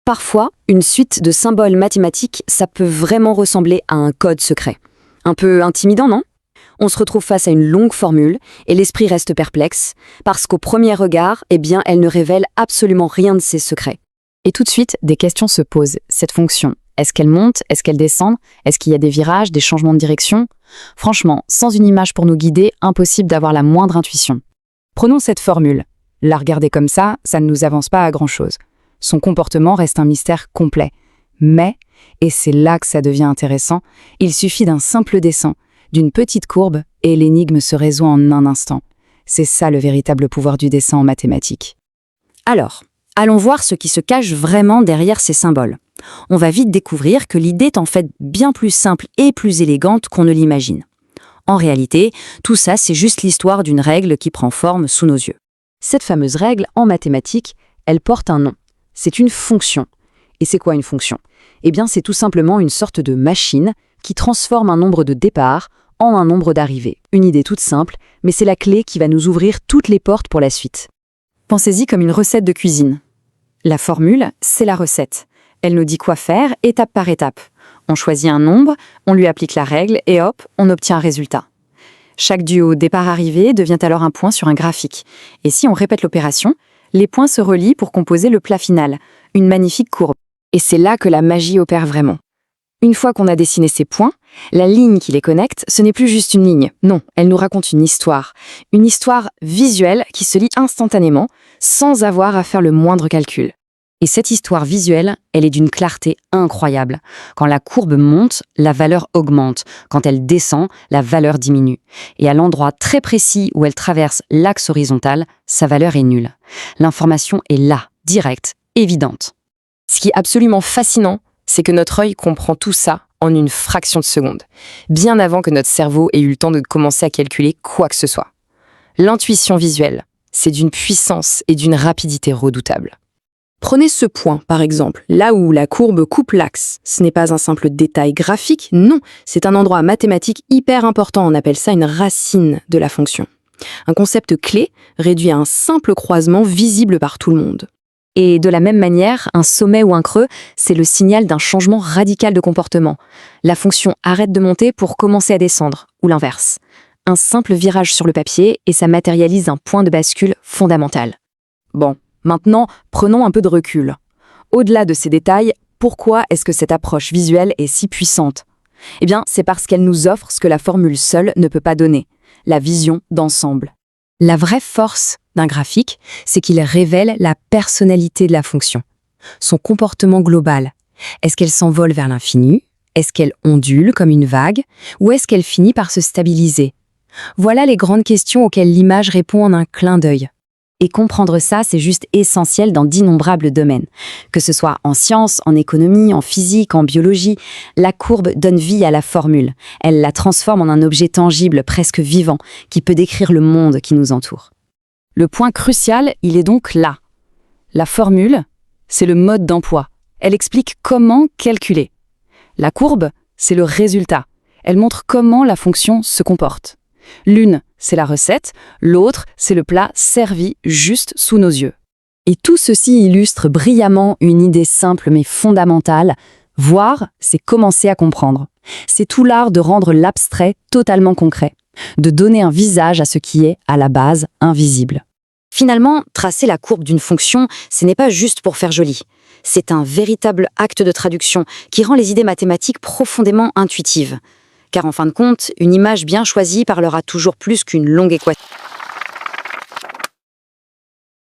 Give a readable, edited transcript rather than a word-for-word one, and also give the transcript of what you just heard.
Parfois, une suite de symboles mathématiques, ça peut vraiment ressembler à un code secret. Un peu intimidant, non? On se retrouve face à une longue formule et l'esprit reste perplexe, parce qu'au premier regard, elle ne révèle absolument rien de ses secrets. Et tout de suite, des questions se posent. Cette fonction, est-ce qu'elle monte? Est-ce qu'elle descend? Est-ce qu'il y a des virages, des changements de direction? Franchement, sans une image pour nous guider, impossible d'avoir la moindre intuition. Prenons cette formule. La regarder comme ça ne nous avance pas à grand-chose. Son comportement reste un mystère complet. Mais, et c'est là que ça devient intéressant, il suffit d'un simple dessin, d'une petite courbe, et l'énigme se résout en un instant. C'est ça le véritable pouvoir du dessin en mathématiques. Alors, allons voir ce qui se cache vraiment derrière ces symboles. On va vite découvrir que l'idée est en fait bien plus simple et plus élégante qu'on ne l'imagine. En réalité, tout ça, c'est juste l'histoire d'une règle qui prend forme sous nos yeux. Cette fameuse règle, en mathématiques, elle porte un nom. C'est une fonction. Et c'est quoi une fonction? C'est tout simplement une sorte de machine qui transforme un nombre de départ en un nombre d'arrivées. Une idée toute simple, mais c'est la clé qui va nous ouvrir toutes les portes pour la suite. Pensez-y comme une recette de cuisine. La formule, c'est la recette. Elle nous dit quoi faire, étape par étape. On choisit un nombre, on lui applique la règle et hop, on obtient un résultat. Chaque duo départ-arrivée devient alors un point sur un graphique. Et si on répète l'opération, les points se relient pour composer le plat final, une magnifique courbe. Et c'est là que la magie opère vraiment. Une fois qu'on a dessiné ces points, la ligne qui les connecte, ce n'est plus juste une ligne. Non, elle nous raconte une histoire visuelle qui se lit instantanément, sans avoir à faire le moindre calcul. Et cette histoire visuelle, elle est d'une clarté incroyable. Quand la courbe monte, la valeur augmente. Quand elle descend, la valeur diminue. Et à l'endroit très précis où elle traverse l'axe horizontal, sa valeur est nulle. L'information est là, directe, évidente. Ce qui est absolument fascinant, c'est que notre œil comprend tout ça en une fraction de seconde, bien avant que notre cerveau ait eu le temps de commencer à calculer quoi que ce soit. L'intuition visuelle, c'est d'une puissance et d'une rapidité redoutables. Prenez ce point, par exemple, là où la courbe coupe l'axe. Ce n'est pas un simple détail graphique, non, c'est un endroit mathématique hyper important, on appelle ça une racine de la fonction. Un concept clé réduit à un simple croisement visible par tout le monde. Et de la même manière, un sommet ou un creux, c'est le signal d'un changement radical de comportement. La fonction arrête de monter pour commencer à descendre, ou l'inverse. Un simple virage sur le papier et ça matérialise un point de bascule fondamental. Bon, maintenant, prenons un peu de recul. Au-delà de ces détails, pourquoi est-ce que cette approche visuelle est si puissante? C'est parce qu'elle nous offre ce que la formule seule ne peut pas donner, la vision d'ensemble. La vraie force d'un graphique, c'est qu'il révèle la personnalité de la fonction, son comportement global. Est-ce qu'elle s'envole vers l'infini? Est-ce qu'elle ondule comme une vague? Ou est-ce qu'elle finit par se stabiliser? Voilà les grandes questions auxquelles l'image répond en un clin d'œil. Et comprendre ça, c'est juste essentiel dans d'innombrables domaines. Que ce soit en sciences, en économie, en physique, en biologie, la courbe donne vie à la formule. Elle la transforme en un objet tangible, presque vivant, qui peut décrire le monde qui nous entoure. Le point crucial, il est donc là. La formule, c'est le mode d'emploi. Elle explique comment calculer. La courbe, c'est le résultat. Elle montre comment la fonction se comporte. L'une, c'est la recette, l'autre, c'est le plat servi juste sous nos yeux. Et tout ceci illustre brillamment une idée simple mais fondamentale. Voir, c'est commencer à comprendre. C'est tout l'art de rendre l'abstrait totalement concret, de donner un visage à ce qui est, à la base, invisible. Finalement, tracer la courbe d'une fonction, ce n'est pas juste pour faire joli. C'est un véritable acte de traduction qui rend les idées mathématiques profondément intuitives. Car en fin de compte, une image bien choisie parlera toujours plus qu'une longue équation.